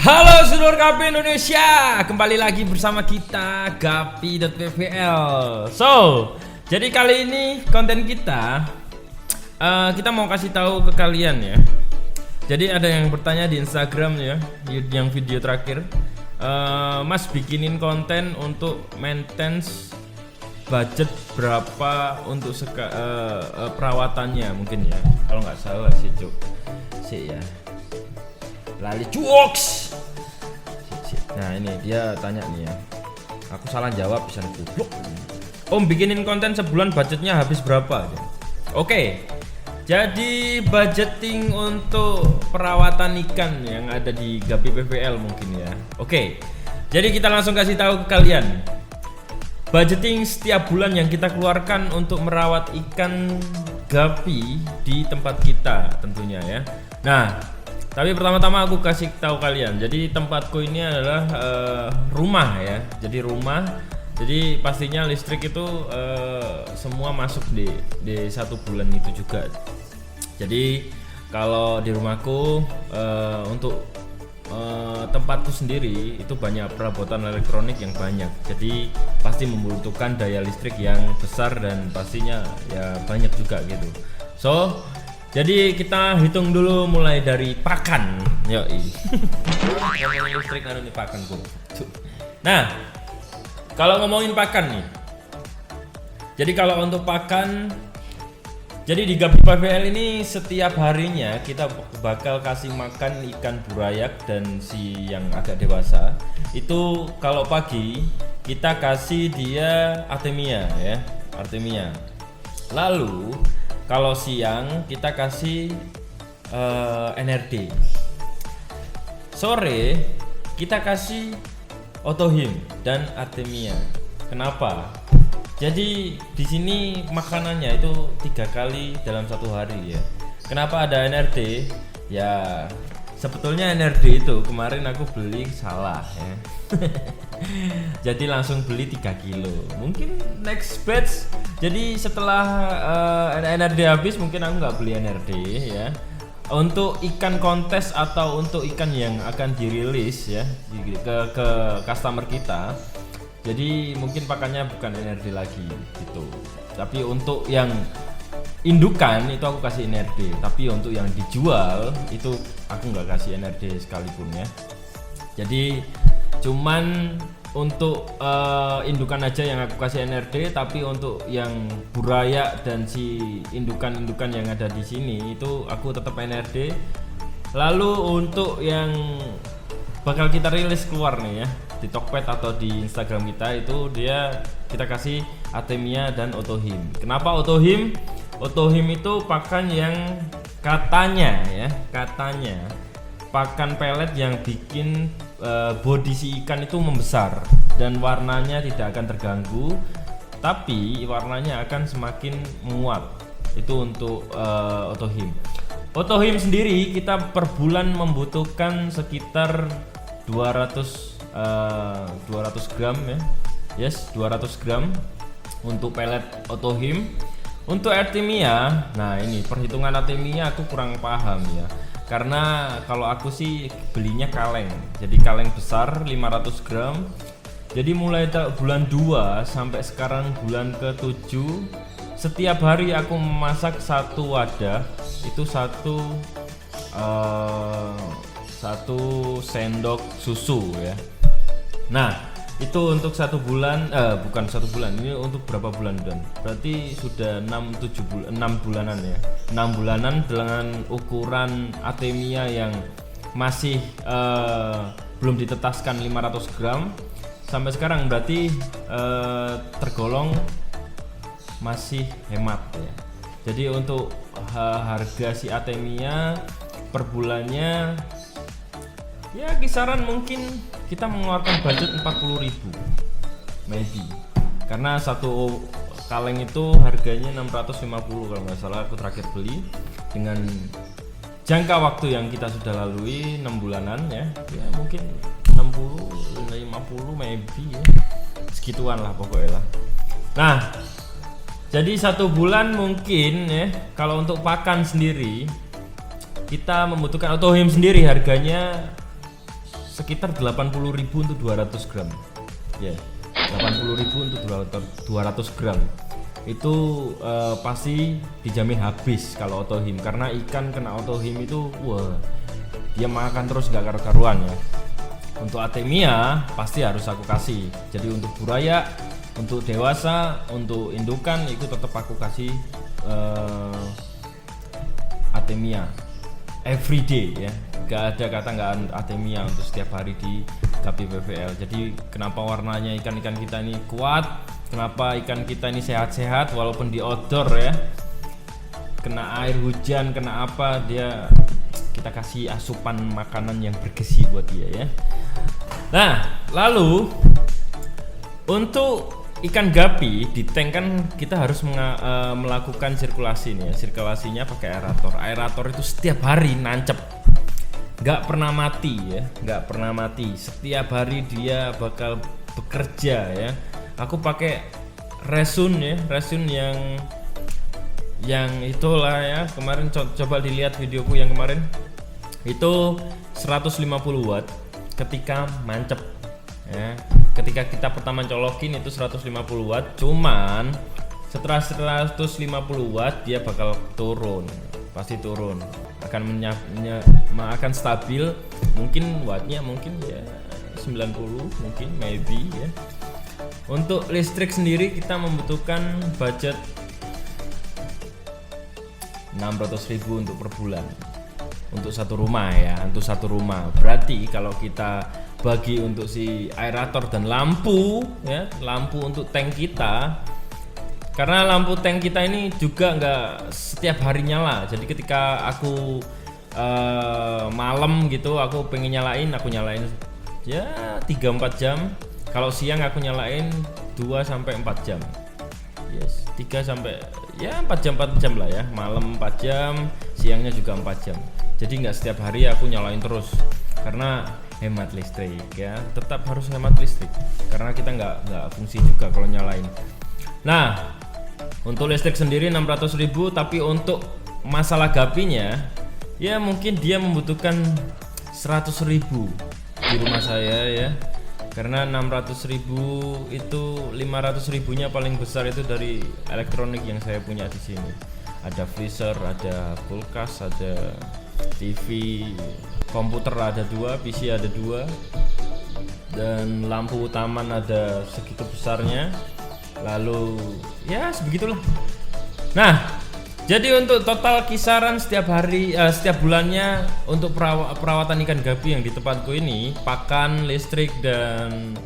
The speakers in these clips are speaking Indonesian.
Halo seluruh Gapi Indonesia, kembali lagi bersama kita Gapi.ppl. So, jadi kali ini konten kita mau kasih tahu ke kalian ya. Jadi ada yang bertanya di Instagram ya, yang video terakhir, Mas bikinin konten untuk maintenance budget berapa untuk perawatannya mungkin ya. Kalau nggak salah sih Cuk, sih ya. Lali cuoks. Nah ini dia tanya nih ya. Aku salah jawab bisa goblok. Om bikinin konten sebulan budgetnya habis berapa? Oke. Jadi budgeting untuk perawatan ikan yang ada di Gapi PPL mungkin ya. Oke. Jadi kita langsung kasih tahu ke kalian. Budgeting setiap bulan yang kita keluarkan untuk merawat ikan gapi di tempat kita tentunya ya. Nah, tapi pertama-tama aku kasih tahu kalian. Jadi tempatku ini adalah rumah ya. Jadi rumah. Jadi pastinya listrik itu semua masuk di satu bulan itu juga. Jadi kalau di rumahku untuk tempatku sendiri itu banyak perabotan elektronik yang banyak. Jadi pasti membutuhkan daya listrik yang besar dan pastinya ya banyak juga gitu. So jadi kita hitung dulu mulai dari pakan, yoi. Ngomongin listrik nih pakan bro. Nah, kalau ngomongin pakan nih, jadi kalau untuk pakan, jadi di Gapi PPL ini setiap harinya kita bakal kasih makan ikan burayak dan si yang agak dewasa. Itu kalau pagi kita kasih dia artemia ya, artemia. Lalu kalau siang kita kasih NRD. Sore kita kasih otohim dan artemia. Kenapa? Jadi di sini makanannya itu 3 kali dalam satu hari ya. Kenapa ada NRD? Ya sebetulnya NRD itu kemarin aku beli salah ya. Jadi langsung beli 3 kilo. Mungkin next batch. Jadi setelah NRD habis mungkin aku nggak beli NRD ya. Untuk ikan kontes atau untuk ikan yang akan dirilis ya ke customer kita. Jadi mungkin pakannya bukan NRD lagi gitu. Tapi untuk yang indukan itu aku kasih NRD. Tapi untuk yang dijual itu aku nggak kasih NRD sekalipun ya. Jadi cuman untuk indukan aja yang aku kasih NRD, tapi untuk yang burayak dan si indukan-indukan yang ada di sini itu aku tetap NRD. Lalu untuk yang bakal kita rilis keluar nih ya di Tokped atau di Instagram kita itu kita kasih artemia dan otohim. Kenapa otohim? Otohim itu pakan yang katanya pakan pelet yang bikin body si ikan itu membesar dan warnanya tidak akan terganggu, tapi warnanya akan semakin menguat. Itu untuk otohim. Otohim sendiri kita per bulan membutuhkan sekitar 200 gram ya. Yes, 200 gram untuk pelet otohim. Untuk artemia, nah ini perhitungan artemia aku kurang paham ya. Karena kalau aku sih belinya kaleng. Jadi kaleng besar 500 gram. Jadi mulai bulan 2 sampai sekarang bulan ke-7, setiap hari aku memasak satu wadah itu satu sendok susu ya. Nah itu untuk 1 bulan, bukan 1 bulan, ini untuk berapa bulan dan berarti sudah 6 bulanan ya. 6 bulanan dengan ukuran artemia yang masih belum ditetaskan 500 gram sampai sekarang, berarti tergolong masih hemat ya. Jadi untuk harga si artemia per bulannya ya kisaran mungkin kita mengeluarkan budget 40.000 maybe, karena satu kaleng itu harganya 650 kalau nggak salah aku terakhir beli, dengan jangka waktu yang kita sudah lalui 6 bulanan ya mungkin 60 50 maybe ya, segituan lah pokoknya lah. Nah jadi 1 bulan mungkin ya kalau untuk pakan sendiri kita membutuhkan otohim sendiri harganya sekitar 80.000 untuk 200 gram ya. 80.000 untuk 200 gram itu pasti dijamin habis kalau autohim, karena ikan kena autohim itu wah, dia makan terus gak karu-karuan ya. Untuk atemia pasti harus aku kasih. Jadi untuk buraya, untuk dewasa, untuk indukan itu tetap aku kasih atemia everyday ya. Gak ada kata nggak atemia untuk setiap hari di Gapi PVL. Jadi kenapa warnanya ikan-ikan kita ini kuat, kenapa ikan kita ini sehat-sehat walaupun di outdoor ya, kena air hujan, kena apa, dia kita kasih asupan makanan yang bergizi buat dia ya. Nah, lalu untuk ikan gapi di tank kan kita harus melakukan sirkulasi nih ya. Sirkulasinya pakai aerator. Aerator itu setiap hari nancep, nggak pernah mati ya, nggak pernah mati. Setiap hari dia bakal bekerja ya. Aku pakai resun ya, resun yang itulah ya. Kemarin coba dilihat videoku yang kemarin itu 150 watt ketika mancep ya. Ketika kita pertama colokin itu 150 watt, cuman setelah 150 watt dia bakal turun, pasti turun, akan stabil, mungkin wattnya mungkin ya 90 mungkin maybe ya. Untuk listrik sendiri kita membutuhkan budget 600.000 untuk per bulan untuk satu rumah ya, untuk satu rumah. Berarti kalau kita bagi untuk si aerator dan lampu ya, lampu untuk tank kita, karena lampu tank kita ini juga nggak setiap hari nyala. Jadi ketika aku malam gitu aku pengen nyalain, aku nyalain ya 3-4 jam. Kalau siang aku nyalain 2-4 jam. Yes, 3 ya 4 jam lah ya. Malam 4 jam, siangnya juga 4 jam. Jadi nggak setiap hari aku nyalain terus, karena hemat listrik ya. Tetap harus hemat listrik karena kita nggak fungsi juga kalau nyalain. Nah, untuk listrik sendiri 600.000, tapi untuk masalah gapinya ya mungkin dia membutuhkan 100.000 di rumah saya ya. Karena 600.000 itu 500.000-nya paling besar itu dari elektronik yang saya punya di sini. Ada freezer, ada kulkas, ada TV, komputer ada 2, PC ada 2, dan lampu utaman ada segitu besarnya. Lalu ya sebegitulah. Nah, jadi untuk total kisaran setiap hari, setiap bulannya untuk perawatan ikan gapi yang di tempatku ini, pakan, listrik, dan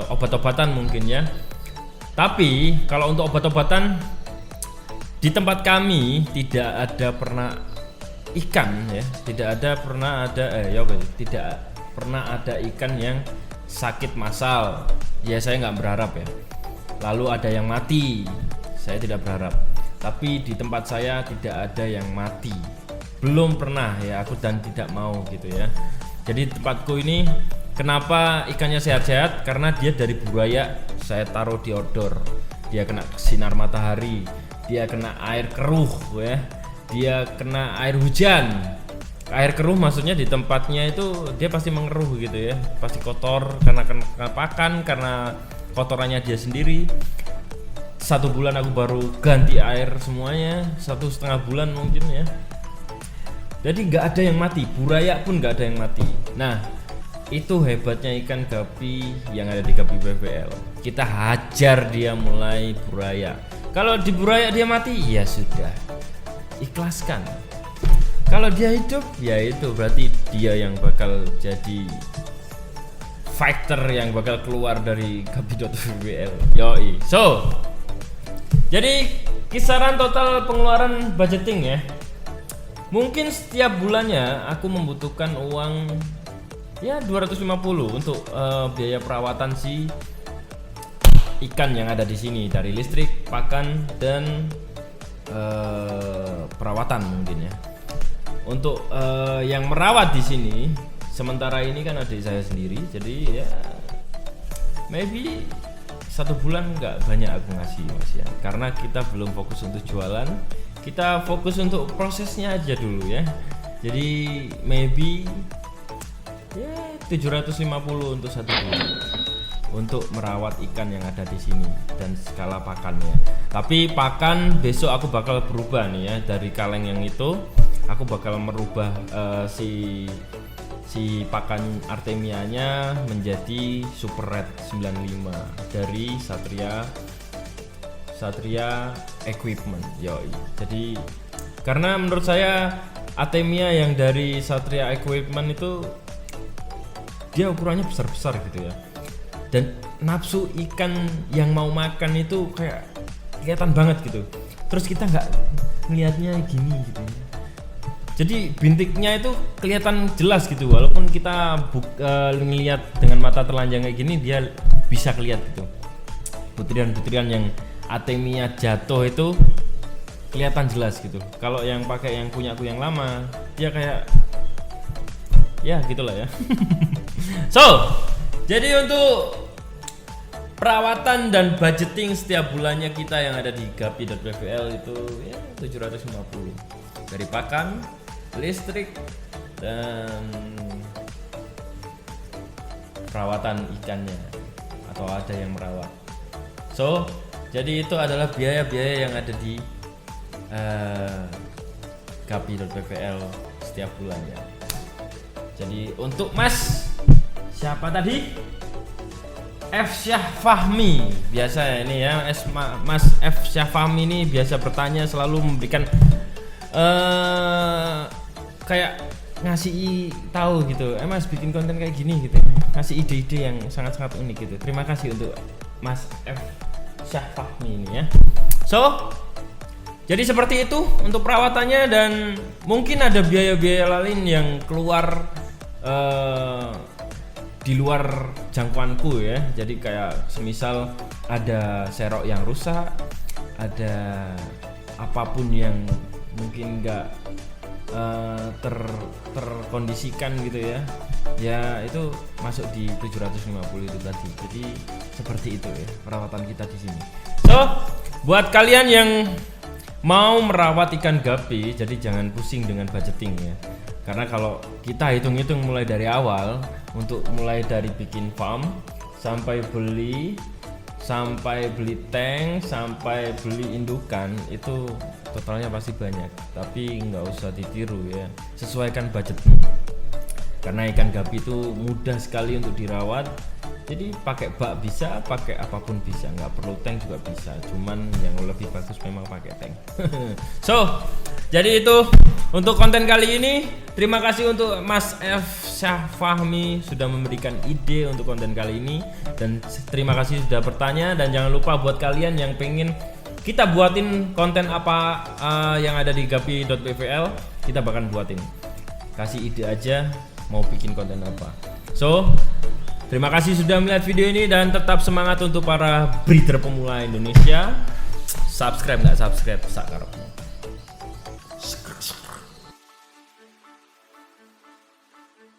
obat-obatan mungkin ya. Tapi kalau untuk obat-obatan di tempat kami tidak ada pernah ikan ya, tidak pernah ada ikan yang sakit massal. Ya saya nggak berharap ya. Lalu ada yang mati, saya tidak berharap. Tapi di tempat saya tidak ada yang mati, belum pernah ya aku, dan tidak mau gitu ya. Jadi tempatku ini kenapa ikannya sehat-sehat, karena dia dari buraya saya taruh di outdoor, dia kena sinar matahari, dia kena air keruh ya, dia kena air hujan. Air keruh maksudnya di tempatnya itu dia pasti mengeruh gitu ya, pasti kotor karena kena pakan, karena kotorannya dia sendiri. 1 bulan aku baru ganti air semuanya, 1,5 bulan mungkin ya. Jadi nggak ada yang mati, buraya pun nggak ada yang mati. Nah, itu hebatnya ikan gapi yang ada di Gapi PVL. Kita hajar dia mulai buraya. Kalau di buraya dia mati, ya sudah, ikhlaskan. Kalau dia hidup, ya itu berarti dia yang bakal jadi fighter yang bakal keluar dari Gapi.PVL. Yoi. So, jadi kisaran total pengeluaran budgeting ya, mungkin setiap bulannya aku membutuhkan uang ya 250 untuk biaya perawatan si ikan yang ada di sini, dari listrik, pakan, dan perawatan mungkin ya. Untuk yang merawat di sini sementara ini kan adik saya sendiri, jadi ya maybe 1 bulan nggak banyak aku ngasih mas ya, karena kita belum fokus untuk jualan, kita fokus untuk prosesnya aja dulu ya. Jadi maybe ya 750 untuk 1 bulan untuk merawat ikan yang ada di sini dan skala pakannya. Tapi pakan besok aku bakal berubah nih ya, dari kaleng yang itu aku bakal merubah si pakan Artemianya menjadi Super Red 95 dari Satria Equipment. Yoi. Jadi karena menurut saya Artemia yang dari Satria Equipment itu dia ukurannya besar-besar gitu ya, dan nafsu ikan yang mau makan itu kayak kelihatan banget gitu. Terus kita nggak ngelihatnya gini gitu ya. Jadi bintiknya itu kelihatan jelas gitu, walaupun kita ngelihat dengan mata telanjang kayak gini dia bisa kelihatan gitu. Butiran-butiran yang Artemia jatuh itu kelihatan jelas gitu. Kalau yang pakai yang punya aku yang lama, dia kayak ya gitulah ya. So, jadi untuk perawatan dan budgeting setiap bulannya kita yang ada di gapi.pvl itu ya 750 dari pakan, listrik, dan perawatan ikannya atau ada yang merawat. So, jadi itu adalah biaya-biaya yang ada di gapi.pvl setiap bulannya. Jadi untuk Mas siapa tadi? F Syah Fahmi, biasa ya ini ya, Mas F Syah Fahmi ini biasa bertanya, selalu memberikan kayak ngasih tahu gitu, Mas bikin konten kayak gini gitu, ngasih ide-ide yang sangat-sangat unik gitu. Terima kasih untuk Mas F Syah Fahmi ini ya. So, jadi seperti itu untuk perawatannya, dan mungkin ada biaya-biaya lain yang keluar di luar jangkauanku ya. Jadi kayak semisal ada serok yang rusak, ada apapun yang mungkin nggak terkondisikan gitu ya, ya itu masuk di 750 itu tadi. Jadi seperti itu ya perawatan kita di sini. So, buat kalian yang mau merawat ikan gapi, jadi jangan pusing dengan budgeting ya. Karena kalau kita hitung-hitung mulai dari awal, untuk mulai dari bikin farm sampai beli tank, sampai beli indukan, itu totalnya pasti banyak. Tapi nggak usah ditiru ya, sesuaikan budgetmu. Karena ikan gapi itu mudah sekali untuk dirawat. Jadi pakai bak bisa, pakai apapun bisa, nggak perlu tank juga bisa. Cuman yang lebih bagus memang pakai tank. So, jadi itu untuk konten kali ini. Terima kasih untuk Mas F Syah Fahmi sudah memberikan ide untuk konten kali ini, dan terima kasih sudah bertanya. Dan jangan lupa buat kalian yang pengen kita buatin konten apa yang ada di gapi.pvl, kita bakal buatin. Kasih ide aja mau bikin konten apa. So, terima kasih sudah melihat video ini, dan tetap semangat untuk para breeder pemula Indonesia. Subscribe nggak subscribe, sakarepmu.